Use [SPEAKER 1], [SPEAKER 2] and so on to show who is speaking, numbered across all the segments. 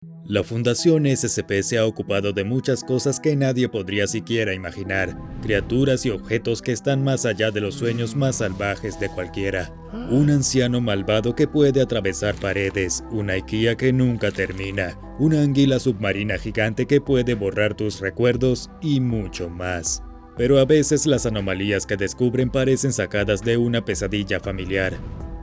[SPEAKER 1] La Fundación SCP se ha ocupado de muchas cosas que nadie podría siquiera imaginar, criaturas y objetos que están más allá de los sueños más salvajes de cualquiera. Un anciano malvado que puede atravesar paredes, una IKEA que nunca termina, una anguila submarina gigante que puede borrar tus recuerdos y mucho más. Pero a veces las anomalías que descubren parecen sacadas de una pesadilla familiar.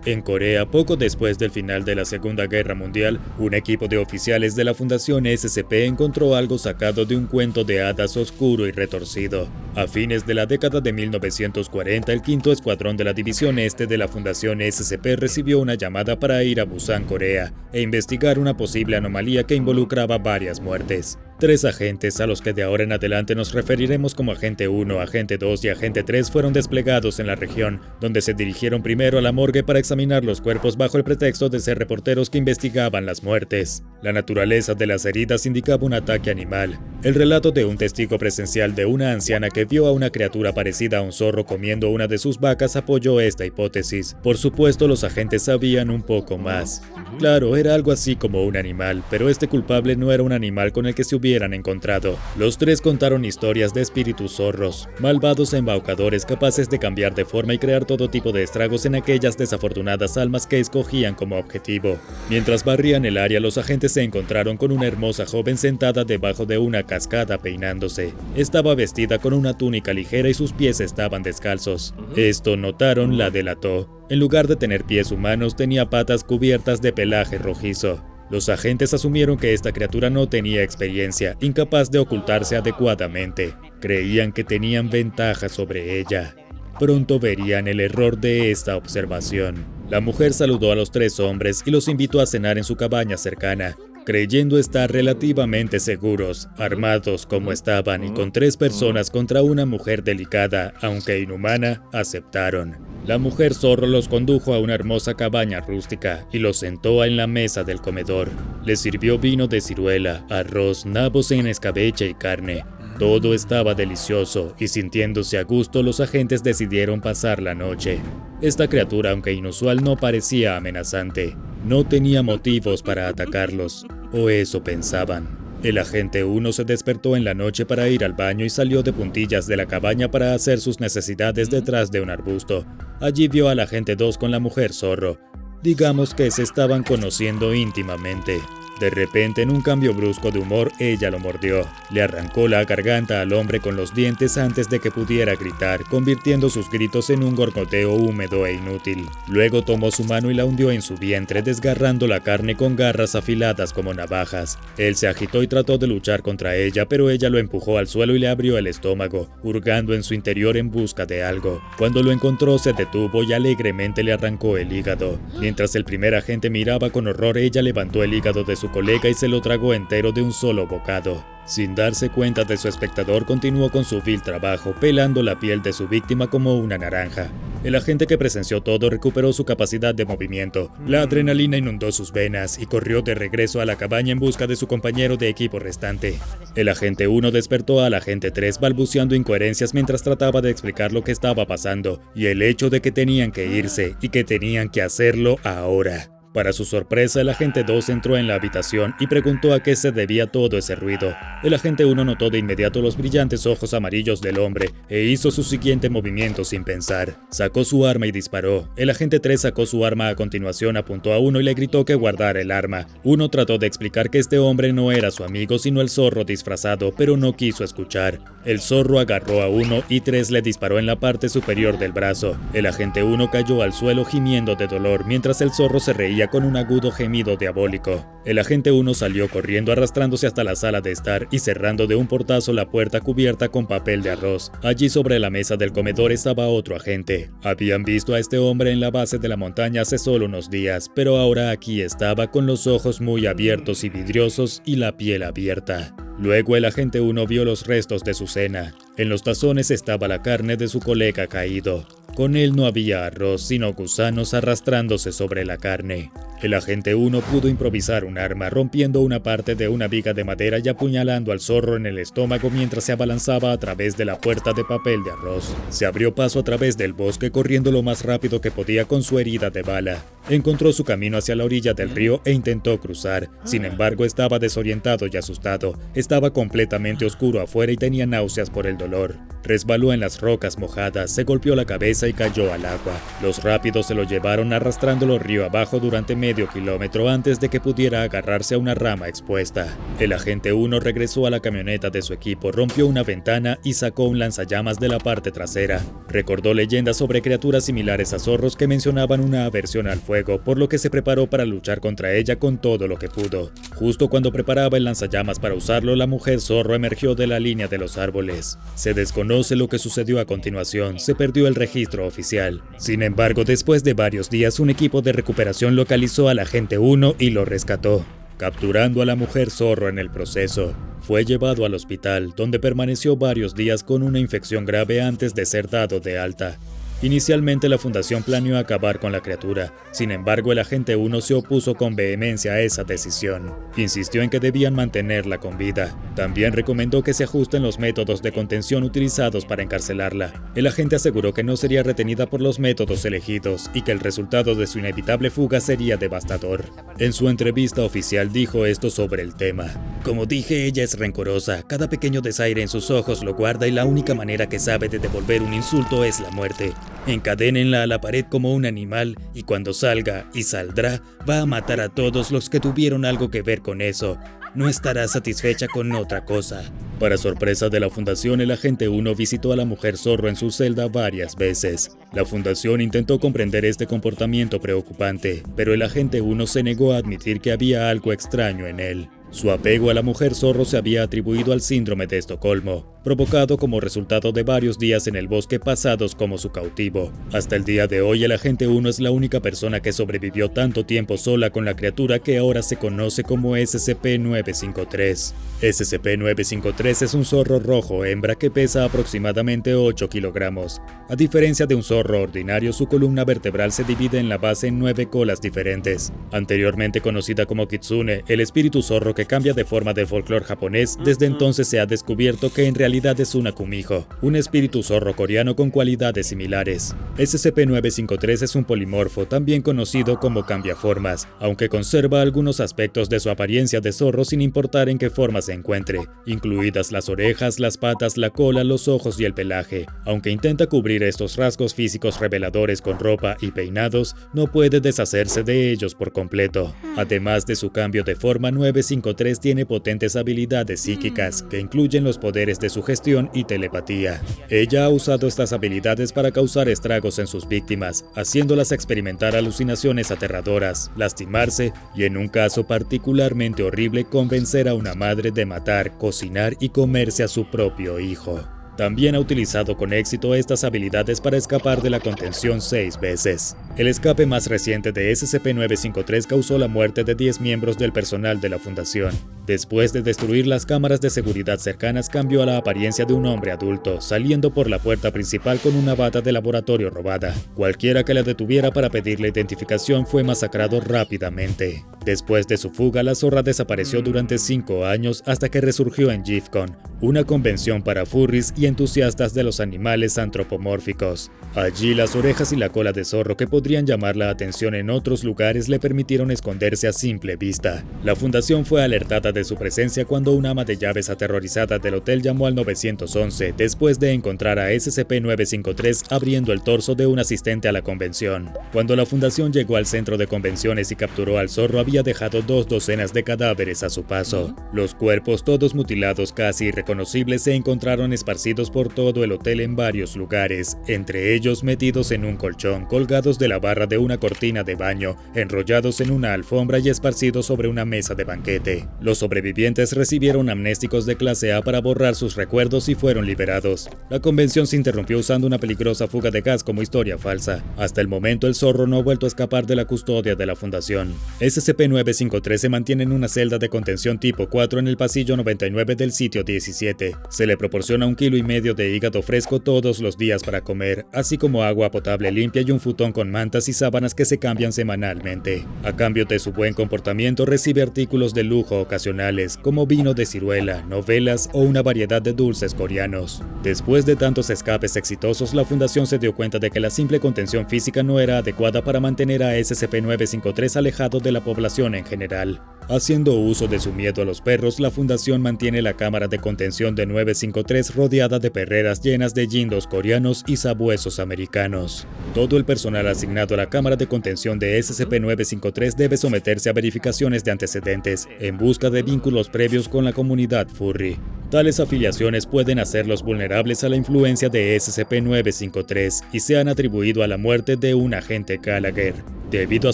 [SPEAKER 1] En Corea, poco después del final de la Segunda Guerra Mundial, un equipo de oficiales de la Fundación SCP encontró algo sacado de un cuento de hadas oscuro y retorcido. A fines de la década de 1940, el quinto escuadrón de la División Este de la Fundación SCP recibió una llamada para ir a Busan, Corea, e investigar una posible anomalía que involucraba varias muertes. 3 agentes, a los que de ahora en adelante nos referiremos como Agente 1, Agente 2 y Agente 3, fueron desplegados en la región, donde se dirigieron primero a la morgue para examinar los cuerpos bajo el pretexto de ser reporteros que investigaban las muertes. La naturaleza de las heridas indicaba un ataque animal. El relato de un testigo presencial de una anciana que vio a una criatura parecida a un zorro comiendo una de sus vacas apoyó esta hipótesis. Por supuesto, los agentes sabían un poco más. Claro, era algo así como un animal, pero este culpable no era un animal con el que se hubieran encontrado. Los 3 contaron historias de espíritus zorros, malvados embaucadores capaces de cambiar de forma y crear todo tipo de estragos en aquellas desafortunadas almas que escogían como objetivo. Mientras barrían el área, los agentes se encontraron con una hermosa joven sentada debajo de una cascada peinándose. Estaba vestida con una túnica ligera y sus pies estaban descalzos. Esto, notaron, la delató. En lugar de tener pies humanos, tenía patas cubiertas de pelaje rojizo. Los agentes asumieron que esta criatura no tenía experiencia, incapaz de ocultarse adecuadamente. Creían que tenían ventaja sobre ella. Pronto verían el error de esta observación. La mujer saludó a los 3 hombres y los invitó a cenar en su cabaña cercana. Creyendo estar relativamente seguros, armados como estaban y con 3 personas contra una mujer delicada, aunque inhumana, aceptaron. La mujer zorro los condujo a una hermosa cabaña rústica y los sentó en la mesa del comedor. Les sirvió vino de ciruela, arroz, nabos en escabeche y carne. Todo estaba delicioso y sintiéndose a gusto, los agentes decidieron pasar la noche. Esta criatura, aunque inusual, no parecía amenazante. No tenía motivos para atacarlos, o eso pensaban. El agente 1 se despertó en la noche para ir al baño y salió de puntillas de la cabaña para hacer sus necesidades detrás de un arbusto. Allí vio al agente 2 con la mujer zorro. Digamos que se estaban conociendo íntimamente. De repente, en un cambio brusco de humor, ella lo mordió. Le arrancó la garganta al hombre con los dientes antes de que pudiera gritar, convirtiendo sus gritos en un gorgoteo húmedo e inútil. Luego tomó su mano y la hundió en su vientre, desgarrando la carne con garras afiladas como navajas. Él se agitó y trató de luchar contra ella, pero ella lo empujó al suelo y le abrió el estómago, hurgando en su interior en busca de algo. Cuando lo encontró, se detuvo y alegremente le arrancó el hígado. Mientras el primer agente miraba con horror, ella levantó el hígado de su colega y se lo tragó entero de un solo bocado. Sin darse cuenta de su espectador, continuó con su vil trabajo, pelando la piel de su víctima como una naranja. El agente que presenció todo recuperó su capacidad de movimiento. La adrenalina inundó sus venas y corrió de regreso a la cabaña en busca de su compañero de equipo restante. El agente 1 despertó al agente 3 balbuceando incoherencias mientras trataba de explicar lo que estaba pasando y el hecho de que tenían que irse y que tenían que hacerlo ahora. Para su sorpresa, el agente 2 entró en la habitación y preguntó a qué se debía todo ese ruido. El agente 1 notó de inmediato los brillantes ojos amarillos del hombre e hizo su siguiente movimiento sin pensar. Sacó su arma y disparó. El agente 3 sacó su arma a continuación, apuntó a uno y le gritó que guardara el arma. Uno trató de explicar que este hombre no era su amigo sino el zorro disfrazado, pero no quiso escuchar. El zorro agarró a uno y 3 le disparó en la parte superior del brazo. El agente 1 cayó al suelo gimiendo de dolor mientras el zorro se reía con un agudo gemido diabólico. El agente 1 salió corriendo arrastrándose hasta la sala de estar y cerrando de un portazo la puerta cubierta con papel de arroz. Allí sobre la mesa del comedor estaba otro agente. Habían visto a este hombre en la base de la montaña hace solo unos días, pero ahora aquí estaba con los ojos muy abiertos y vidriosos y la piel abierta. Luego el agente 1 vio los restos de su cena. En los tazones estaba la carne de su colega caído. Con él no había arroz, sino gusanos arrastrándose sobre la carne. El agente 1 pudo improvisar un arma, rompiendo una parte de una viga de madera y apuñalando al zorro en el estómago mientras se abalanzaba a través de la puerta de papel de arroz. Se abrió paso a través del bosque corriendo lo más rápido que podía con su herida de bala. Encontró su camino hacia la orilla del río e intentó cruzar. Sin embargo, estaba desorientado y asustado. Estaba completamente oscuro afuera y tenía náuseas por el dolor. Resbaló en las rocas mojadas, se golpeó la cabeza y cayó al agua. Los rápidos se lo llevaron arrastrándolo río abajo durante medio kilómetro antes de que pudiera agarrarse a una rama expuesta. El agente 1 regresó a la camioneta de su equipo, rompió una ventana y sacó un lanzallamas de la parte trasera. Recordó leyendas sobre criaturas similares a zorros que mencionaban una aversión al fuego, por lo que se preparó para luchar contra ella con todo lo que pudo. Justo cuando preparaba el lanzallamas para usarlo, la mujer zorro emergió de la línea de los árboles. Se desconoce lo que sucedió a continuación, se perdió el registro oficial. Sin embargo, después de varios días, un equipo de recuperación localizó al agente 1 y lo rescató, capturando a la mujer zorro en el proceso. Fue llevado al hospital, donde permaneció varios días con una infección grave antes de ser dado de alta. Inicialmente la fundación planeó acabar con la criatura, sin embargo el agente 1 se opuso con vehemencia a esa decisión. Insistió en que debían mantenerla con vida. También recomendó que se ajusten los métodos de contención utilizados para encarcelarla. El agente aseguró que no sería retenida por los métodos elegidos y que el resultado de su inevitable fuga sería devastador. En su entrevista oficial dijo esto sobre el tema: "Como dije, ella es rencorosa, cada pequeño desaire en sus ojos lo guarda y la única manera que sabe de devolver un insulto es la muerte. Encadénenla a la pared como un animal y cuando salga, y saldrá, va a matar a todos los que tuvieron algo que ver con eso. No estará satisfecha con otra cosa". Para sorpresa de la fundación, el agente 1 visitó a la mujer zorro en su celda varias veces. La fundación intentó comprender este comportamiento preocupante, pero el agente 1 se negó a admitir que había algo extraño en él. Su apego a la mujer zorro se había atribuido al síndrome de Estocolmo, provocado como resultado de varios días en el bosque pasados como su cautivo. Hasta el día de hoy, el agente 1 es la única persona que sobrevivió tanto tiempo sola con la criatura que ahora se conoce como SCP-953. SCP-953 es un zorro rojo hembra que pesa aproximadamente 8 kilogramos. A diferencia de un zorro ordinario, su columna vertebral se divide en la base en 9 colas diferentes. Anteriormente conocida como Kitsune, el espíritu zorro que cambia de forma del folclore japonés, desde entonces se ha descubierto que en realidad es un Akumijo, un espíritu zorro coreano con cualidades similares. SCP-953 es un polimorfo, también conocido como cambiaformas, aunque conserva algunos aspectos de su apariencia de zorro sin importar en qué forma se encuentre, incluidas las orejas, las patas, la cola, los ojos y el pelaje. Aunque intenta cubrir estos rasgos físicos reveladores con ropa y peinados, no puede deshacerse de ellos por completo. Además de su cambio de forma, 953 tiene potentes habilidades psíquicas que incluyen los poderes de sugestión y telepatía. Ella ha usado estas habilidades para causar estragos en sus víctimas, haciéndolas experimentar alucinaciones aterradoras, lastimarse y, en un caso particularmente horrible, convencer a una madre de matar, cocinar y comerse a su propio hijo. También ha utilizado con éxito estas habilidades para escapar de la contención 6 veces. El escape más reciente de SCP-953 causó la muerte de 10 miembros del personal de la fundación. Después de destruir las cámaras de seguridad cercanas, cambió a la apariencia de un hombre adulto, saliendo por la puerta principal con una bata de laboratorio robada. Cualquiera que la detuviera para pedirle identificación fue masacrado rápidamente. Después de su fuga, la zorra desapareció durante 5 años hasta que resurgió en GIFCON, una convención para furries y entusiastas de los animales antropomórficos. Allí, las orejas y la cola de zorro que podrían llamar la atención en otros lugares le permitieron esconderse a simple vista. La fundación fue alertada de su presencia cuando una ama de llaves aterrorizada del hotel llamó al 911 después de encontrar a SCP-953 abriendo el torso de un asistente a la convención. Cuando la fundación llegó al centro de convenciones y capturó al zorro, había dejado 2 docenas de cadáveres a su paso. Los cuerpos, todos mutilados casi irreconocibles, se encontraron esparcidos por todo el hotel en varios lugares, entre ellos metidos en un colchón, colgados de la barra de una cortina de baño, enrollados en una alfombra y esparcidos sobre una mesa de banquete. Los sobrevivientes recibieron amnésticos de clase A para borrar sus recuerdos y fueron liberados. La convención se interrumpió usando una peligrosa fuga de gas como historia falsa. Hasta el momento, el zorro no ha vuelto a escapar de la custodia de la fundación. SCP-953 se mantiene en una celda de contención tipo 4 en el pasillo 99 del sitio 17. Se le proporciona 1,5 kg de hígado fresco todos los días para comer, así como agua potable limpia y un futón con mantas y sábanas que se cambian semanalmente. A cambio de su buen comportamiento, recibe artículos de lujo ocasionales, como vino de ciruela, novelas o una variedad de dulces coreanos. Después de tantos escapes exitosos, la fundación se dio cuenta de que la simple contención física no era adecuada para mantener a SCP-953 alejado de la población en general. Haciendo uso de su miedo a los perros, la fundación mantiene la cámara de contención de 953 rodeada de perreras llenas de jindos coreanos y sabuesos americanos. Todo el personal asignado a la cámara de contención de SCP-953 debe someterse a verificaciones de antecedentes en busca de vínculos previos con la comunidad furry. Tales afiliaciones pueden hacerlos vulnerables a la influencia de SCP-953 y se han atribuido a la muerte de un agente Gallagher. Debido a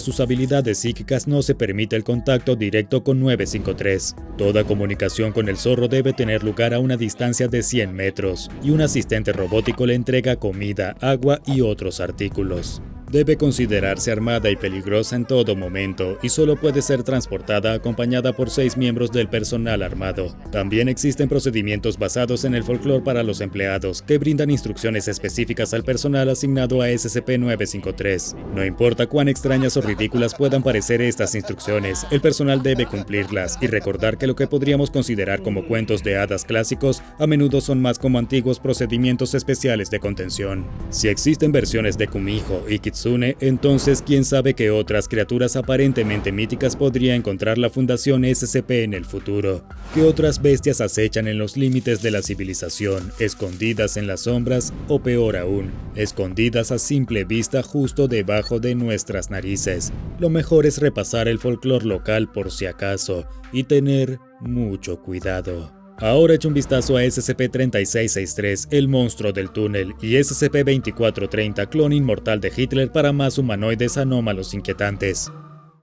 [SPEAKER 1] sus habilidades psíquicas, no se permite el contacto directo con 953. Toda comunicación con el zorro debe tener lugar a una distancia de 100 metros, y un asistente robótico le entrega comida, agua y otros artículos. Debe considerarse armada y peligrosa en todo momento, y solo puede ser transportada acompañada por 6 miembros del personal armado. También existen procedimientos basados en el folclore para los empleados, que brindan instrucciones específicas al personal asignado a SCP-953. No importa cuán extrañas o ridículas puedan parecer estas instrucciones, el personal debe cumplirlas y recordar que lo que podríamos considerar como cuentos de hadas clásicos a menudo son más como antiguos procedimientos especiales de contención. Si existen versiones de Kumiho y Kitsune, entonces quién sabe qué otras criaturas aparentemente míticas podría encontrar la Fundación SCP en el futuro. ¿Qué otras bestias acechan en los límites de la civilización, escondidas en las sombras o peor aún, escondidas a simple vista justo debajo de nuestras narices? Lo mejor es repasar el folclore local por si acaso y tener mucho cuidado. Ahora echa un vistazo a SCP-3663, el monstruo del túnel, y SCP-2430, clon inmortal de Hitler para más humanoides anómalos inquietantes.